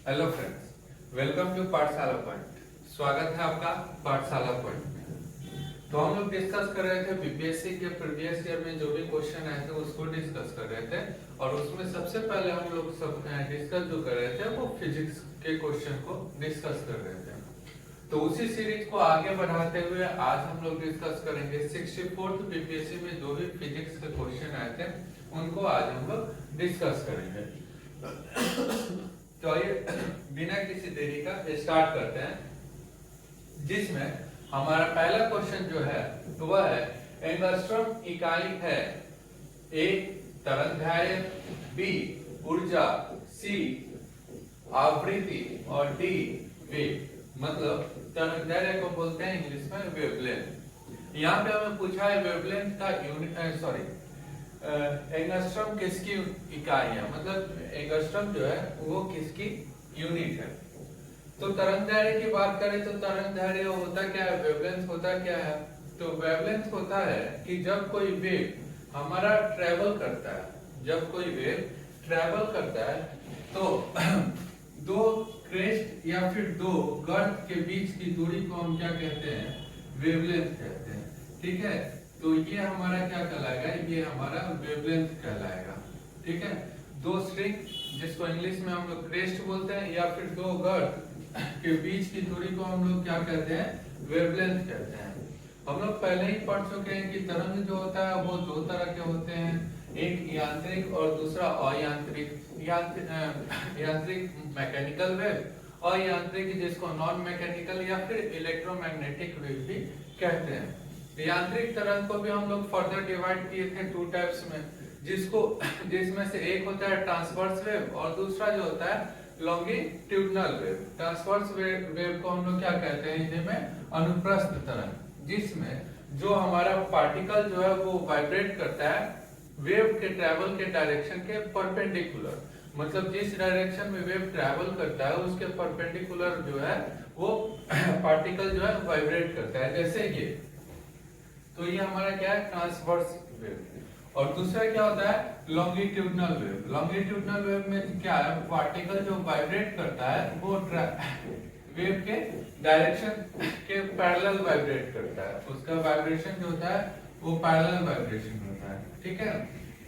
Hello friends, welcome to पाठशाला point. स्वागत है आपका पाठशाला पॉइंट में। तो हम लोग डिस्कस कर रहे थे बीपीएससी के प्रीवियस ईयर में जो भी क्वेश्चन आए थे उसको डिस्कस कर रहे थे, और उसमें सबसे पहले हम लोग सब डिस्कस जो कर रहे थे वो फिजिक्स के क्वेश्चन को डिस्कस कर रहे थे। तो उसी सीरीज को आगे बढ़ाते हुए आज हम लोग डिस्कस करेंगे 64th बीपीएससी में जो भी फिजिक्स के क्वेश्चन आए थे उनको आज हम लोग डिस्कस करेंगे। तो आइए बिना किसी देरी का स्टार्ट करते हैं, जिसमें हमारा पहला क्वेश्चन जो है तो वह है एंगस्ट्रॉम इकाई है। ए तरंगदैर्घ्य, बी ऊर्जा, सी आवृत्ति और डी वेव। मतलब तरंगदैर्घ्य को बोलते हैं इंग्लिश में वेवलेंथ। यहाँ पे हमें पूछा है वेवलेंथ का यूनिट एंगस्ट्रॉम किसकी इकाई है, मतलब एंगस्ट्रॉम जो है वो किसकी यूनिट है। तो तरंगदैर्घ्य की बात करें तो तरंगदैर्घ्य होता क्या है, वेवलेंथ होता क्या है। तो वेवलेंथ होता है कि जब कोई वेव हमारा ट्रेवल करता है, जब कोई वेव ट्रेवल करता है तो दो क्रेस्ट या फिर दो गर्त के बीच की दूरी को हम क्या कहते हैं, वेवलेंथ कहते हैं। ठीक है, तो ये हमारा क्या कहलाएगा, ये हमारा वेवलेंथ कहलाएगा। ठीक है, दो स्ट्रिंग जिसको इंग्लिश में हम लोग क्रेस्ट बोलते हैं या फिर दो गर्त के बीच की दूरी को हम लोग क्या कहते हैं, वेवलेंथ कहते हैं। हम लोग पहले ही पढ़ चुके हैं कि तरंग जो होता है वो दो तरह के होते हैं, एक यांत्रिक और दूसरा अयांत्रिक। यांत्रिक मैकेनिकल वेव, अयांत्रिक जिसको नॉन मैकेनिकल या फिर इलेक्ट्रोमैग्नेटिक वेव भी कहते हैं। यांत्रिक तरंग को भी हम लोग फर्दर डिवाइड किए थे टू टाइप्स में, जिसमें से एक होता है ट्रांसवर्स वेव और दूसरा जो होता है लॉन्गिट्यूडनल वेव। ट्रांसवर्स वेव को हम लोग क्या कहते हैं हिंदी में, अनुप्रस्थ तरंग, जिसमें जो हमारा पार्टिकल जो है वो वाइब्रेट करता है वेव के ट्रैवल के डायरेक्शन के परपेंडिकुलर। मतलब जिस डायरेक्शन में वेव ट्रैवल करता है उसके परपेंडिकुलर जो है वो पार्टिकल जो है वाइब्रेट करता है, जैसे ये। तो ये हमारा क्या है, ट्रांसवर्स वेव। और दूसरा क्या होता है, लॉन्गिट्यूडनल वेव। लॉन्गिट्यूडनल वेव में क्या है, पार्टिकल जो वाइब्रेट करता है वो वेव के डायरेक्शन के पैरेलल वाइब्रेट करता है, उसका वाइब्रेशन जो होता है वो पैरेलल वाइब्रेशन होता है। ठीक है,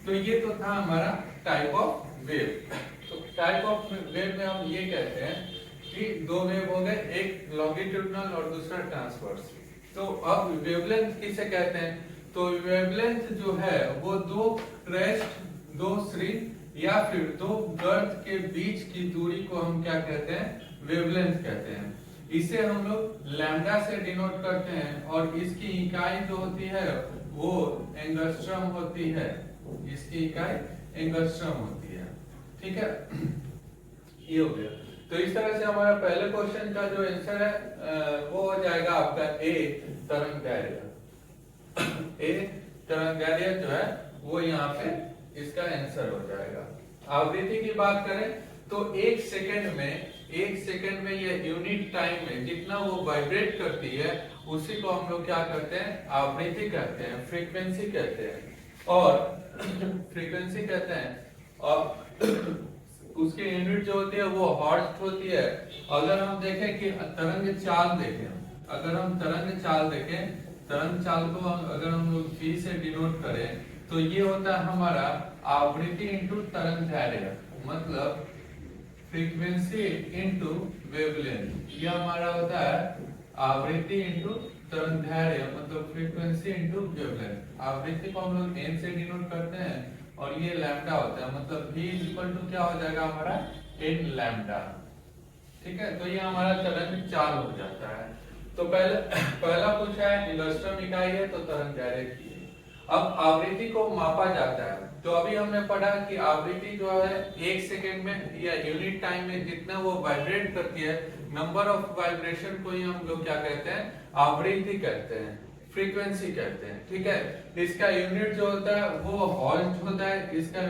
तो ये तो था हमारा टाइप ऑफ वेव। तो टाइप ऑफ वेव में हम ये कहते हैं कि दो वेव हो गए, एक लॉन्गिट्यूडनल और दूसरा ट्रांसवर्स। तो अब वेवलेंथ किसे कहते हैं, तो वेवलेंथ जो है वो दो क्रेस्ट, दो श्रृंग या फिर दो गर्त के बीच की दूरी को हम क्या कहते हैं, वेवलेंथ कहते हैं। इसे हम लोग लैम्डा से डिनोट करते हैं और इसकी इकाई जो होती है वो एंगस्ट्रॉम होती है। इसकी इकाई एंगस्ट्रॉम होती है। ठीक है, ये हो गया। तो इस तरह से हमारा पहले क्वेश्चन का जो आंसर है वो हो जाएगा आपका ए तरंगदैर्घ्य। ए तरंगदैर्घ्य जो है वो यहाँ पे इसका आंसर हो जाएगा। आवृत्ति की बात करें तो एक सेकंड में ये यूनिट टाइम में जितना वो वाइब्रेट करती है उसी को हम लोग क्या कहते हैं, आवृत्ति कहते हैं, फ्रीक्वेंसी कहते हैं। और फ्रीक्वेंसी कहते हैं और उसकी यूनिट जो होती है वो हर्ट्ज होती है। अगर हम देखें कि तरंग चाल देखें, अगर हम तरंग चाल देखें, तरंग चाल को अगर हम लोग v से डिनोट करें तो ये होता है हमारा आवृत्ति इंटू तरंगदैर्घ्य, मतलब फ्रीक्वेंसी इंटू वेवलेंथ। ये हमारा होता है आवृत्ति इंटू तरंगदैर्घ्य, मतलब फ्रीक्वेंसी इंटू वेवलेंथ। आवृत्ति को हम लोग n से डिनोट करते हैं और ये लैम्डा होता है, मतलब v इक्वल टू क्या हो जाएगा हमारा, n लैम्डा। ठीक है, तो ये हमारा तरंग चाल हो जाता है। तो पहला पूछा है एंगस्ट्रॉम इकाई है तो तरंगदैर्घ्य की। अब आवृत्ति को मापा जाता है, तो अभी हमने पढ़ा कि आवृत्ति जो है एक सेकेंड में या यूनिट टाइम में जितना वो वाइब्रेट करती है, नंबर ऑफ वाइब्रेशन को ही हम लोग क्या कहते हैं, आवृत्ति कहते हैं, फ्रीक्वेंसी कहते हैं। ठीक है, इसका यूनिट जो होता है वो हर्ट्ज होता है। इसका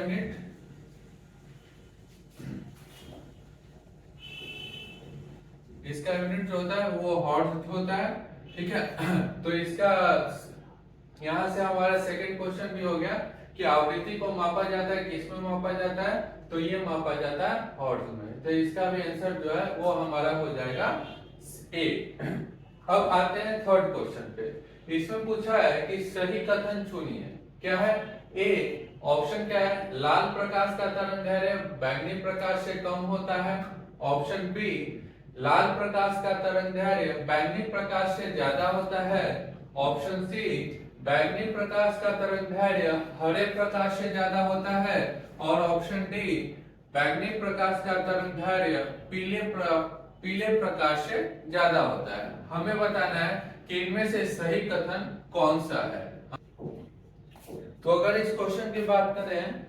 यूनिट जो होता है वो हर्ट्ज होता है। ठीक है, तो इसका यहाँ से हमारा सेकंड क्वेश्चन भी हो गया कि आवृत्ति को मापा जाता है किस में मापा जाता है, तो ये मापा जाता है हर्ट्ज में। तो इसका भी आंसर जो है वो हमारा हो जाएगा ए। अब आते हैं थर्ड क्वेश्चन पे। इसमें पूछा है कि सही कथन चुनिए। क्या है? ए ऑप्शन क्या है? लाल प्रकाश का तरंगदैर्घ्य बैंगनी प्रकाश से कम होता है। ऑप्शन बी लाल प्रकाश का तरंगदैर्घ्य बैंगनी प्रकाश से ज्यादा होता है। ऑप्शन सी बैंगनी प्रकाश का तरंगदैर्घ्य हरे प्रकाश से ज्यादा होता है। और ऑप्शन डी बैंगनी प्रकाश का तरंगदैर्घ्य पीले प्रकाश से ज्यादा होता है। हमें बताना है कि इनमें से सही कथन कौन सा है। तो अगर इस क्वेश्चन की बात करें,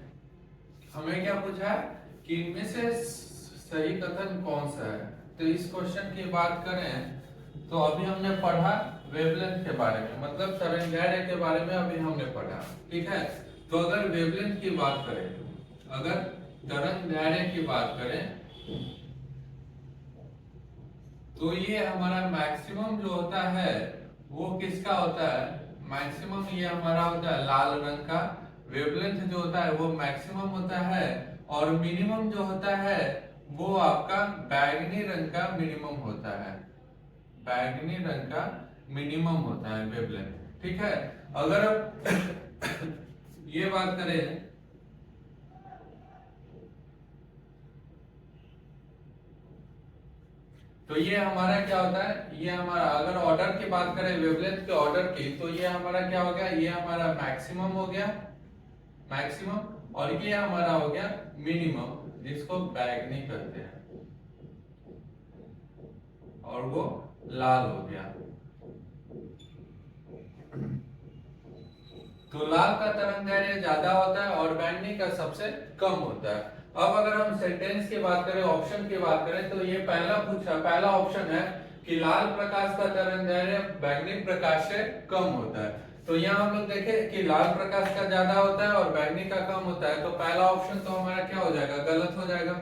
हमें क्या पूछा है कि इनमें से सही कथन कौन सा है। तो इस क्वेश्चन की बात करें तो अभी हमने पढ़ा वेवलेंथ के बारे में, मतलब तरंगदैर्घ्य के बारे में अभी हमने पढ़ा, ठीक है। तो अगर वेवलेंथ की बात करें, अगर तरंगदैर्घ्य की बात करें तो ये हमारा मैक्सिमम जो होता है वो किसका होता है? मैक्सिमम ये हमारा होता है लाल रंग का। वेवलेंथ जो होता है वो मैक्सिमम होता है। और मिनिमम जो होता है वो आपका बैगनी रंग का मिनिमम होता है। बैगनी रंग का मिनिमम होता है वेवलेंथ, ठीक है। अगर अब ये बात करें तो ये हमारा क्या होता है, ये हमारा अगर ऑर्डर की बात करें वेवलेंथ के ऑर्डर की, तो ये हमारा क्या हो गया, ये हमारा मैक्सिमम हो गया, मैक्सिमम। और ये हमारा हो गया मिनिमम, जिसको बैगनी कहते हैं, और वो लाल हो गया। तो लाल का तरंगदैर्घ्य ज्यादा होता है और बैंगनी का सबसे कम होता है। अब अगर हम सेंटेंस की बात करें, ऑप्शन की बात करें, तो ये पहला ऑप्शन है कि लाल प्रकाश का तरंगदैर्घ्य बैंगनी प्रकाश से कम होता है। तो यहाँ हम लोग देखें कि लाल प्रकाश का ज्यादा होता है और बैंगनी का कम होता है, तो पहला ऑप्शन तो हमारा क्या हो जाएगा, गलत हो जाएगा।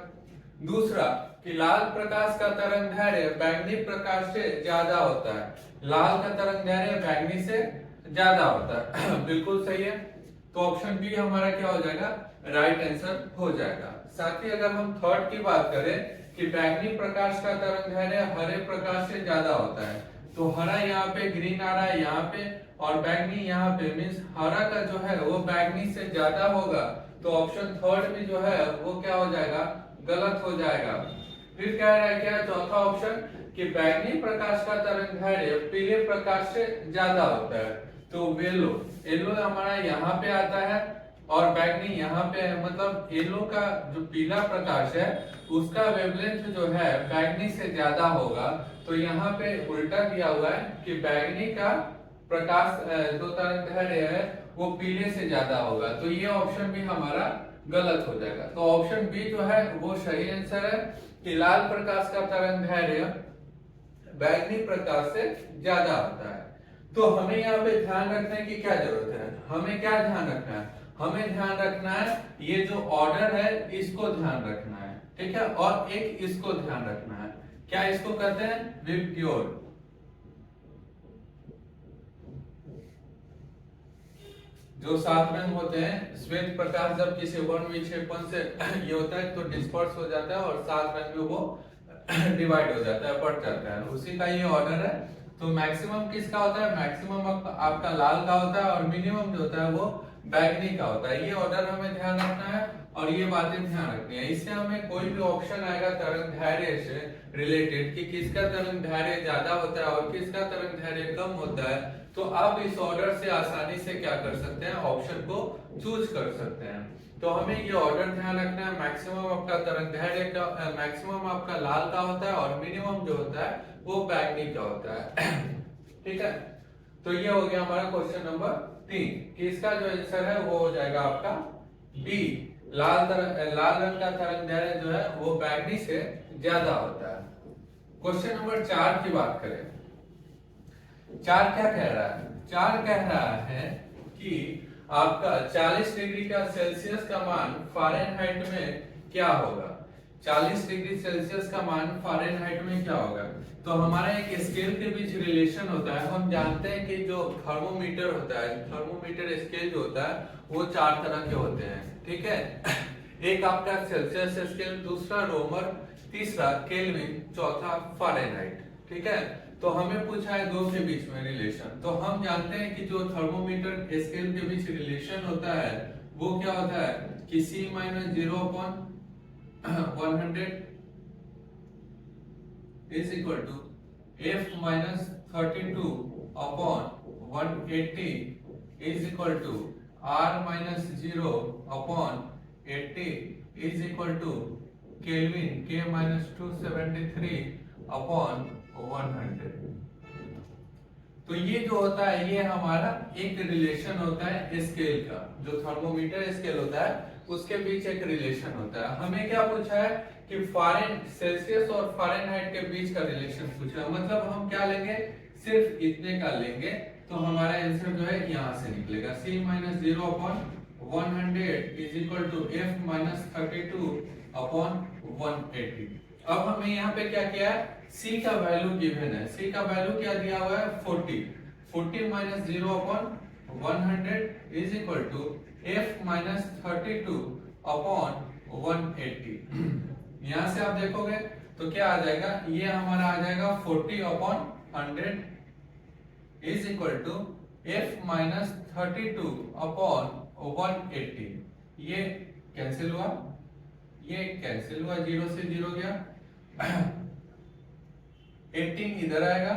दूसरा कि लाल प्रकाश का तरंगदैर्घ्य बैंगनी प्रकाश से ज्यादा होता है, लाल का तरंगदैर्घ्य बैंगनी से ज्यादा होता है बिल्कुल सही है। तो ऑप्शन बी हमारा क्या हो जाएगा, राइट आंसर हो जाएगा। साथ ही अगर हम थर्ड की बात करें कि बैंगनी प्रकाश का तरंगदैर्घ्य हरे प्रकाश से ज्यादा होता है, तो हरा यहाँ पे, ग्रीन आ रहा है यहाँ पे, और बैंगनी यहाँ पे, मीन्स हरा का जो है वो बैंगनी से ज्यादा होगा। तो ऑप्शन थर्ड भी जो है वो क्या हो जाएगा, गलत हो जाएगा। फिर कह रहा है क्या, चौथा ऑप्शन कि बैंगनी प्रकाश का तरंगदैर्घ्य पीले प्रकाश से ज्यादा होता है। तो येलो हमारा यहाँ पे आता है और बैगनी यहाँ पे है, मतलब येलो का जो पीला प्रकाश है उसका वेवलेंथ जो है बैगनी से ज्यादा होगा। तो यहाँ पे उल्टा दिया हुआ है कि बैगनी का प्रकाश जो तरंगदैर्घ्य है वो पीले से ज्यादा होगा। तो ये ऑप्शन भी हमारा गलत हो जाएगा। तो ऑप्शन बी जो है वो सही आंसर है कि लाल प्रकाश का तरंगदैर्घ्य बैगनी प्रकाश से ज्यादा होता है। तो हमें यहाँ पे ध्यान रखने की क्या जरूरत है, हमें क्या ध्यान रखना है, हमें ध्यान रखना है ये जो ऑर्डर है इसको ध्यान रखना है, ठीक है। और एक इसको ध्यान रखना है, क्या इसको कहते हैं, विबग्योर। जो 7 रंग होते हैं, श्वेत प्रकाश जब किसी वर्ण विक्षेपण से ये होता है तो डिस्पर्स हो जाता है और 7 रंग में वो डिवाइड हो जाता है, बढ़ जाता है, उसी का ये ऑर्डर है। तो मैक्सिमम किसका होता है, मैक्सिमम आपका लाल का होता है और मिनिमम जो होता है वो बैगनी का होता है। ये ऑर्डर हमें ध्यान रखना है और ये बातें ध्यान रखनी है। इससे हमें कोई भी ऑप्शन आएगा तरंगदैर्घ्य से रिलेटेड कि किसका तरंगदैर्घ्य ज्यादा होता है और किसका तरंगदैर्घ्य कम होता है, तो आप इस ऑर्डर से आसानी से क्या कर सकते हैं, ऑप्शन को चूज कर सकते हैं। तो हमें ये ऑर्डर ध्यान रखना है, मैक्सिमम आपका तरंगदैर्घ्य का, मैक्सिमम आपका लाल का होता है और मिनिमम जो होता है वो बैगनी का होता है ठीक है। तो ये हो गया हमारा क्वेश्चन नंबर 3 कि इसका जो आंसर है वो हो जाएगा आपका बी, लाल रंग का तरंगदैर्घ्य जो है वो बैगनी से ज्यादा होता है। क्वेश्चन नंबर 4 की बात करें, 4 क्या कह रहा है, 4 कह रहा है कि आपका 40 डिग्री का सेल्सियस का मान फ़ारेनहाइट में क्या होगा। 40 डिग्री सेल्सियस का मान फ़ारेनहाइट में क्या होगा? तो हमारा एक स्केल के बीच रिलेशन होता है। हम जानते हैं कि जो थर्मोमीटर होता है, थर्मोमीटर स्केल जो होता है वो 4 तरह के होते हैं, ठीक है। एक आपका सेल्सियस स्केल, दूसरा रोमर, तीसरा केल्विन, चौथा फ़ारेनहाइट, ठीक है। तो हमें पूछा है दो के बीच में रिलेशन। तो हम जानते हैं कि जो थर्मोमीटर स्केल के बीच रिलेशन होता है वो क्या होता है कि C - 0/100 is equal to F - 32/180 is equal to R - 0/80 is equal to Kelvin K - 273/100। तो ये जो होता है ये हमारा एक रिलेशन होता है स्केल का, जो थर्मोमीटर स्केल होता है उसके बीच एक रिलेशन होता है। हमें क्या पूछा है कि सेल्सियस और फ़ारेनहाइट के बीच का रिलेशन पूछा है। मतलब हम क्या लेंगे, सिर्फ इतने का लेंगे तो हमारा आंसर जो है यहाँ से निकलेगा। C - 0/100 is equal to F - 32/180। अब हमें यहाँ पे क्या किया है, C का वैल्यू गिवन है। C का वैल्यू क्या दिया हुआ है 40 - 0/100 is equal to F - 32/180। यहाँ से आप देखोगे तो क्या आ जाएगा, ये हमारा आ जाएगा 40/100 is equal to F - 32/180। ये कैंसिल हुआ, ये कैंसिल हुआ, 0 से 0 गया। 18 इधर आएगा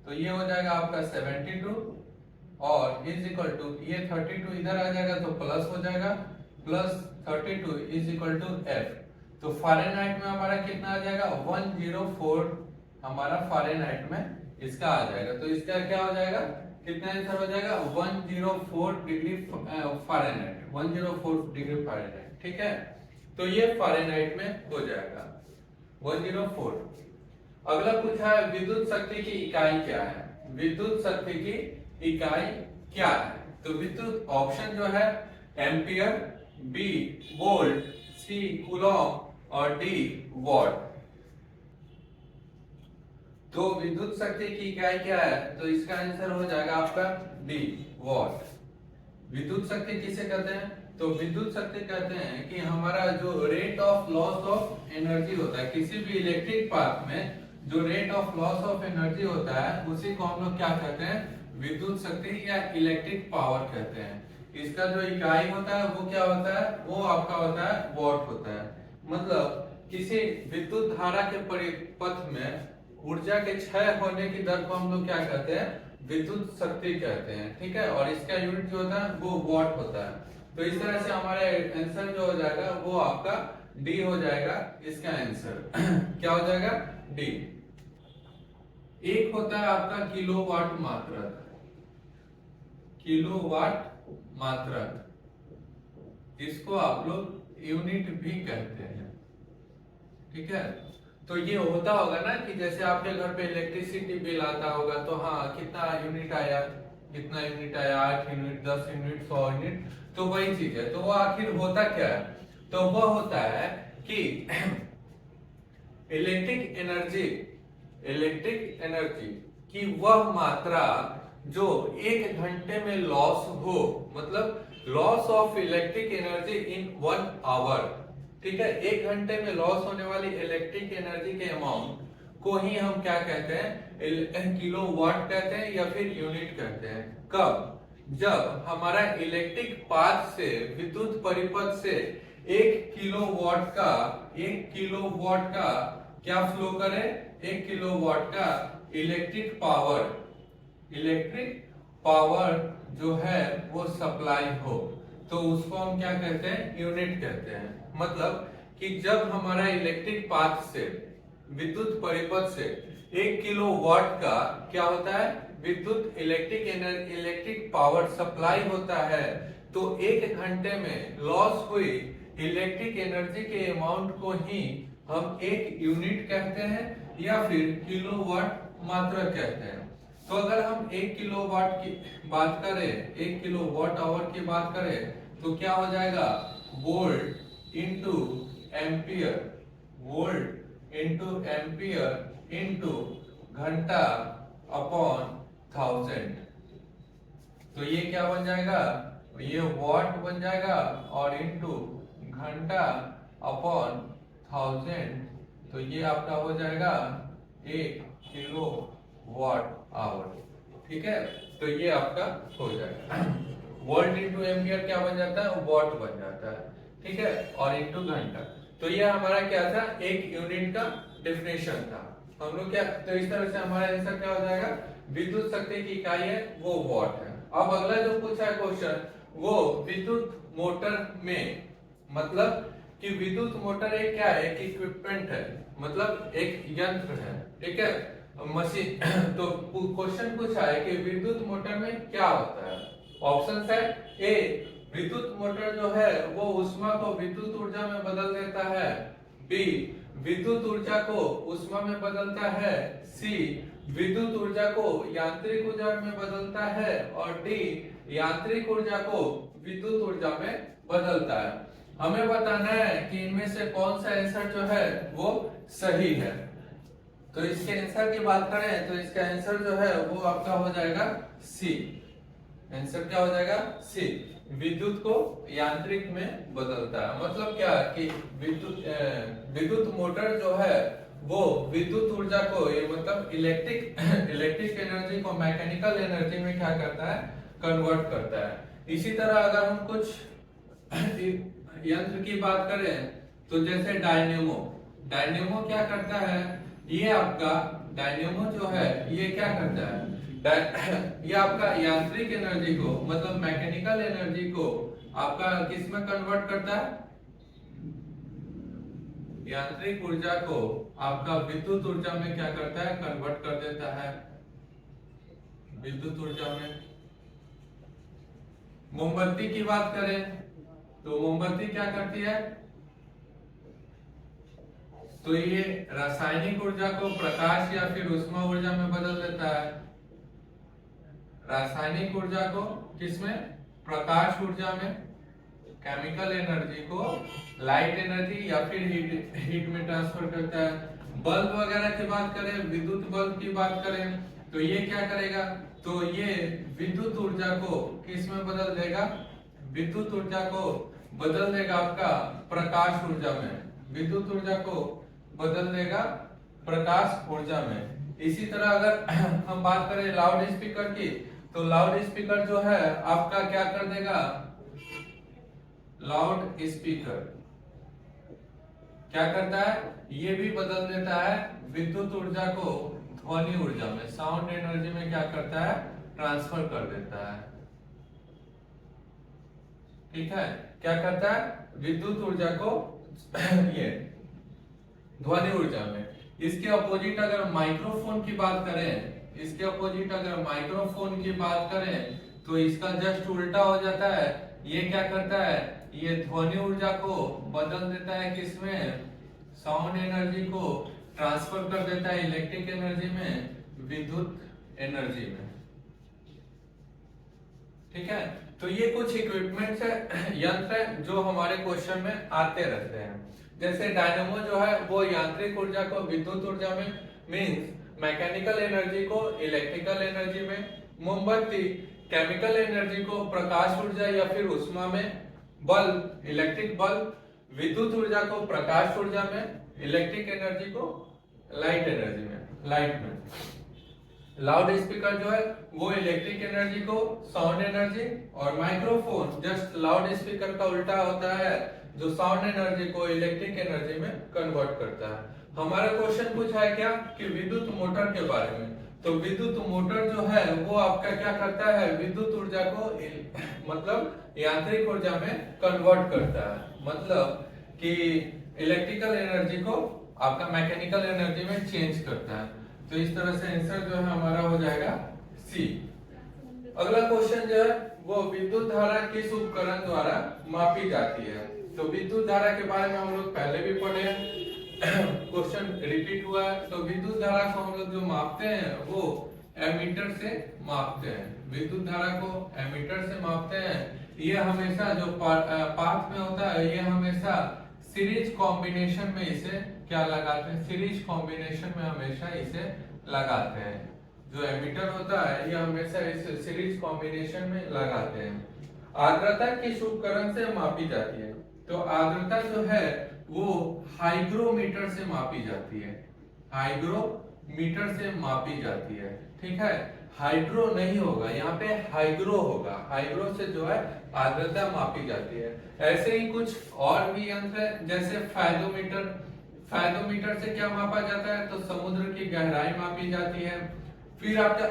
तो ये हो जाएगा आपका 72 और इज इक्वल टू ये 32 इधर आ जाएगा तो प्लस हो जाएगा, plus 32 is equal to F। तो फ़ारेनहाइट में हमारा कितना आ जाएगा 104, हमारा फ़ारेनहाइट में इसका आ जाएगा। तो इसका क्या हो जाएगा, कितना आंसर हो जाएगा 104 डिग्री फ़ारेनहाइट, 104 डिग्री फ़ारेनहाइट, ठीक है। तो ये फ़ारेनहाइट में हो जाएगा 104। अगला पूछा है विद्युत शक्ति की इकाई क्या है। विद्युत शक्ति की इकाई क्या है? तो विद्युत ऑप्शन जो है एम्पियर, बी वोल्ट, सी कूलॉम और डी वॉट। तो विद्युत शक्ति की इकाई क्या है, तो इसका आंसर हो जाएगा आपका डी वॉट। विद्युत शक्ति किसे कहते हैं, तो विद्युत शक्ति कहते हैं कि हमारा जो rate of loss of energy होता है किसी भी इलेक्ट्रिक पाथ में, जो rate of loss of energy होता है उसी को हम लोग क्या कहते हैं, विद्युत शक्ति या इलेक्ट्रिक पावर कहते हैं। इसका जो इकाई होता है वो क्या होता है, वो आपका होता है वॉट होता है। मतलब किसी विद्युत धारा के परिपथ में ऊर्जा के क्षय होने की दर को हम लोग क्या कहते हैं, विद्युत शक्ति कहते हैं, ठीक है। और इसका यूनिट जो होता है वो वॉट होता है। तो इस तरह से हमारा आंसर जो हो जाएगा वो आपका डी हो जाएगा, इसका आंसर क्या हो जाएगा, डी। एक होता है आपका किलोवाट मात्रक, किलोवाट मात्रक, इसको आप लोग यूनिट भी कहते हैं, ठीक है। तो ये होता होगा ना कि जैसे आपके घर पे इलेक्ट्रिसिटी बिल आता होगा तो हाँ कितना यूनिट आया, कितना यूनिट आया, 8 यूनिट, 10 यूनिट, 100 यूनिट, तो वही चीज है। तो वो आखिर होता क्या है, तो वह होता है कि इलेक्ट्रिक एनर्जी की वह मात्रा जो 1 घंटे में लॉस हो, मतलब loss of electric energy in 1 hour, ठीक है। 1 घंटे में लॉस होने वाली इलेक्ट्रिक एनर्जी के अमाउंट को ही हम क्या कहते हैं, किलोवाट कहते हैं या फिर यूनिट कहते हैं। कब, जब हमारा इलेक्ट्रिक पाथ से, विद्युत परिपथ से 1 किलोवाट का क्या फ्लो करे, 1 किलोवाट का इलेक्ट्रिक पावर जो है वो सप्लाई हो, तो उसको हम क्या कहते हैं, यूनिट कहते हैं। मतलब कि जब हमारा इलेक्ट्रिक पाथ से, विद्युत परिपथ से 1 किलोवाट का क्या होता है, विद्युत इलेक्ट्रिक पावर सप्लाई होता है, तो 1 घंटे में लॉस हुई इलेक्ट्रिक एनर्जी के अमाउंट को ही हम एक यूनिट कहते हैं या फिर किलोवाट मात्रक कहते हैं। तो अगर हम 1 किलोवाट की बात करें, 1 किलोवाट आवर की बात करें, तो क्या हो जाएगा, volt into ampere, volt into ampere into घंटा अपॉन 1000। तो ये क्या बन जाएगा, ये वॉट बन जाएगा और इंटू घंटा अपॉन 1000, तो ये आपका हो जाएगा 1 किलो वॉट आवर। ठीक है, तो ये आपका हो जाएगा। वोल्ट इंटू एम्पियर क्या बन जाता है, वॉट बन जाता है। ठीक है, और इंटू घंटा। तो ये हमारा क्या था, एक यूनिट का डेफिनेशन था। हम लोग क्या, तो इस तरह से हमारा आंसर क्या हो जाएगा, विद्युत शक्ति की इकाई है वो वॉट है। अब अगला जो पूछा है क्वेश्चन, वो विद्युत मोटर में, मतलब कि विद्युत मोटर एक क्या है, एक इक्विपमेंट है, मतलब एक यंत्र है। ठीक है, मशीन। तो क्वेश्चन पूछा है कि विद्युत मोटर में क्या होता है। ऑप्शन है, ए विद्युत मोटर जो है वो ऊष्मा को विद्युत ऊर्जा में बदल देता है, बी विद्युत ऊर्जा को ऊष्मा में बदलता है, सी विद्युत ऊर्जा को यांत्रिक ऊर्जा में बदलता है, और डी यांत्रिक ऊर्जा को विद्युत ऊर्जा में बदलता है। हमें बताना है कि इनमें से कौन सा आंसर जो है वो सही है। तो इसके आंसर की बात करें तो इसका आंसर जो है वो आपका हो जाएगा सी। आंसर क्या हो जाएगा, सी, विद्युत को यांत्रिक में बदलता है। मतलब क्या कि विद्युत मोटर जो है वो विद्युत ऊर्जा को, ये मतलब इलेक्ट्रिक एनर्जी को मैकेनिकल एनर्जी में क्या करता है, कन्वर्ट करता है। इसी तरह अगर हम कुछ यंत्र की बात करें तो जैसे डायनेमो, डायनेमो क्या करता है, ये आपका डायनेमो जो है ये क्या करता है, ये आपका यांत्रिक एनर्जी को, मतलब मैकेनिकल एनर्जी को आपका किस में कन्वर्ट करता है, यांत्रिक ऊर्जा को आपका विद्युत ऊर्जा में क्या करता है, कन्वर्ट कर देता है, विद्युत ऊर्जा में। मोमबत्ती की बात करें तो मोमबत्ती क्या करती है, तो ये रासायनिक ऊर्जा को प्रकाश या फिर ऊष्मा ऊर्जा में बदल देता है। रासायनिक ऊर्जा को किसमें, प्रकाश ऊर्जा में, केमिकल एनर्जी को लाइट एनर्जी या फिर हीट में ट्रांसफर करता है। बल्ब वगैरह की बात करें, विद्युत बल्ब की बात करें तो ये क्या करेगा, तो ये विद्युत ऊर्जा को किस में बदल देगा, विद्युत ऊर्जा को बदल देगा आपका प्रकाश ऊर्जा में, विद्युत ऊर्जा को बदल देगा प्रकाश ऊर्जा में। इसी तरह अगर हम बात करें लाउड स्पीकर की, तो लाउड स्पीकर जो है आपका क्या कर देगा, लाउड स्पीकर क्या करता है, ये भी बदल देता है विद्युत ऊर्जा को ध्वनि ऊर्जा में, साउंड एनर्जी में क्या करता है, ट्रांसफर कर देता है। ठीक है, क्या करता है, विद्युत ऊर्जा को ये ध्वनि ऊर्जा में। इसके अपोजिट अगर माइक्रोफोन की बात करें, इसके अपोजिट अगर माइक्रोफोन की बात करें तो इसका जस्ट उल्टा हो जाता है। ये क्या करता है, ये ध्वनि ऊर्जा को बदल देता है किसमें, साउंड एनर्जी को ट्रांसफर कर देता है इलेक्ट्रिक एनर्जी में, विद्युत एनर्जी में। ठीक है, तो ये कुछ इक्विपमेंट्स है, यंत्र है जो हमारे क्वेश्चन में आते रहते हैं। जैसे डायनेमो जो है वो यांत्रिक ऊर्जा को विद्युत ऊर्जा में, मींस मैकेनिकल एनर्जी को इलेक्ट्रिकल एनर्जी में, मोमबत्ती केमिकल एनर्जी को प्रकाश ऊर्जा या फिर ऊष्मा में, बल्ब इलेक्ट्रिक बल्ब विद्युत ऊर्जा को प्रकाश ऊर्जा में, इलेक्ट्रिक एनर्जी को लाइट एनर्जी में, लाइट में। लाउड स्पीकर जो है वो इलेक्ट्रिक एनर्जी को साउंड एनर्जी, और माइक्रोफोन जस्ट लाउड स्पीकर का उल्टा होता है जो साउंड एनर्जी को इलेक्ट्रिक एनर्जी में कन्वर्ट करता है। हमारा क्वेश्चन पूछा है क्या कि विद्युत मोटर के बारे में, तो विद्युत मोटर जो है वो आपका क्या करता है, विद्युत ऊर्जा को मतलब यांत्रिक ऊर्जा में कन्वर्ट करता है, मतलब कि इलेक्ट्रिकल एनर्जी को आपका मैकेनिकल एनर्जी में चेंज करता है। तो इस तरह से आंसर जो है हमारा हो जाएगा सी। अगला क्वेश्चन जो है वो विद्युत धारा किस उपकरण द्वारा मापी जाती है। तो विद्युत धारा के बारे में हम लोग पहले भी पढ़े हैं, क्वेश्चन रिपीट हुआ है। तो विद्युत धारा को हम लोग जो मापते हैं वो एमीटर से मापते हैं, विद्युत धारा को एमीटर से मापते हैं। ये हमेशा जो पाथ में होता है ये हमेशा सीरीज कॉम्बिनेशन में इसे क्या लगाते हैं, सीरीज कॉम्बिनेशन में हमेशा इसे लगाते हैं। जो एमीटर होता है ये हमेशा इसे सीरीज कॉम्बिनेशन में लगाते हैं। आर्द्रता किस उपकरण से मापी जाती है? तो आर्द्रता जो है वो हाइग्रोमीटर से मापी जाती है, हाइग्रोमीटर से मापी जाती है। ठीक है, हाइड्रो नहीं होगा यहाँ पे, हाइग्रो होगा। हाइग्रो से जो है आर्द्रता मापी जाती है। ऐसे ही कुछ और भी यंत्र है, जैसे फायदोमीटर। फायदोमीटर से क्या मापा जाता है? तो समुद्र की गहराई मापी जाती है। फिर आपका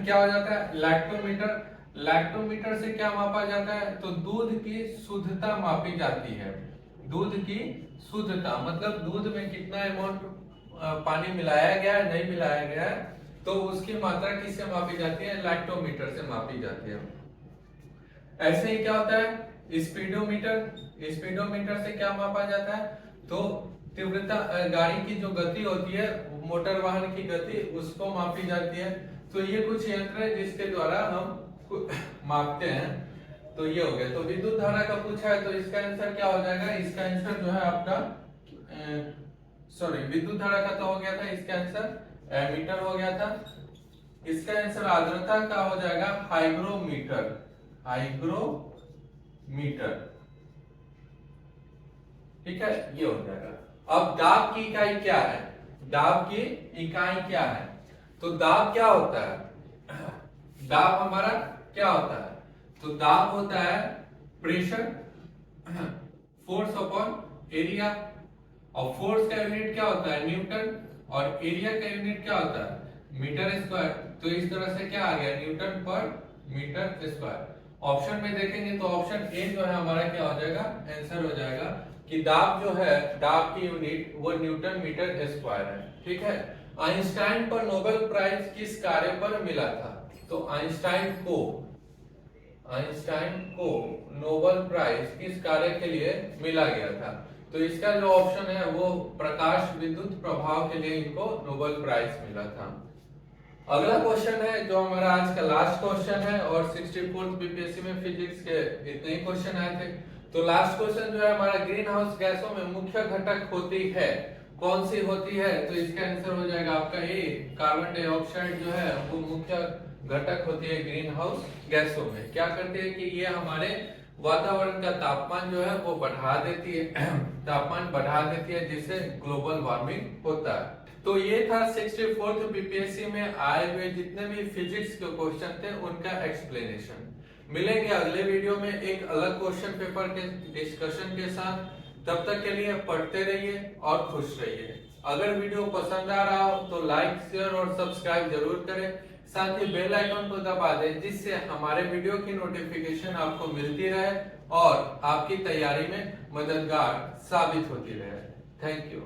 क्या हो जाता है? लैक्टोमीटर। लैक्टोमीटर से क्या मापा जाता है? तो दूध की शुद्धता मापी जाती है। दूध की शुद्धता मतलब दूध में कितना अमाउंट पानी मिलाया गया है, नहीं मिलाया गया है, तो उसकी मात्रा किससे मापी जाती है? लैक्टोमीटर से मापी जाती है। ऐसे ही क्या होता है? स्पीडोमीटर। स्पीडोमीटर से क्या मापा जाता है? तो तीव्रता, गाड़ी की जो गति होती है, मोटर वाहन की गति, उसको मापी जाती है। तो ये कुछ यंत्र है जिसके द्वारा हम मापते हैं। तो ये हो गया। तो विद्युत धारा का पूछा है तो इसका आंसर क्या हो जाएगा? इसका आंसर जो है आपका विद्युत धारा का तो हो गया था, इसका आंसर एमीटर हो गया था। इसका आंसर आर्द्रता का हो जाएगा हाइग्रोमीटर, हाइग्रोमीटर। ठीक है, ये हो जाएगा। अब दाब की इकाई क्या है? दाब की इकाई क्या है? तो दाब क्या होता है? दाब हमारा क्या होता है? तो दाब होता है प्रेशर, फोर्स अपॉन एरिया। और फोर्स का यूनिट क्या होता है? न्यूटन। और एरिया का यूनिट क्या होता है? Metre square. तो इस तरह से क्या आ गया? न्यूटन पर मीटर स्क्वायर। ऑप्शन में देखेंगे तो ऑप्शन ए जो है हमारा क्या हो जाएगा? आंसर हो जाएगा कि दाब जो है, दाब की यूनिट वो न्यूटन मीटर स्क्वायर है। ठीक है। आइंस्टाइन पर नोबेल प्राइज किस कार्य पर मिला था? तो आइंस्टाइन को नोबेल प्राइज किस कार्य के लिए मिला गया था? तो इसका जो ऑप्शन है वो प्रकाश विद्युत प्रभाव के लिए इनको नोबेल प्राइज मिला था। अगला क्वेश्चन है जो हमारा आज का लास्ट क्वेश्चन है, और 64th बीपीएससी में फिजिक्स के इतने ही क्वेश्चन आए थे। तो लास्ट क्वेश्चन जो है हमारा, ग्रीन हाउस गैसों में मुख्य घटक होती है, कौन सी होती है? तो इसका आंसर हो जाएगा आपका ए, कार्बन डाइऑक्साइड जो है वो मुख्य घटक होती है ग्रीन हाउस गैसों में। क्या करती है कि ये हमारे वातावरण का तापमान जो है वो बढ़ा देती है, तापमान बढ़ा देती है, जिससे ग्लोबल वार्मिंग होता है। तो ये था 64th बीपीएससी में आए हुए जितने भी फिजिक्स के क्वेश्चन थे उनका एक्सप्लेनेशन। मिलेंगे अगले वीडियो में एक अलग क्वेश्चन पेपर के डिस्कशन के साथ। तब तक के लिए पढ़ते रहिए और खुश रहिए। अगर वीडियो पसंद आ रहा हो तो लाइक, शेयर और सब्सक्राइब जरूर करें। साथ ही बेल आइकन को दबा दें, जिससे हमारे वीडियो की नोटिफिकेशन आपको मिलती रहे और आपकी तैयारी में मददगार साबित होती रहे। Thank you.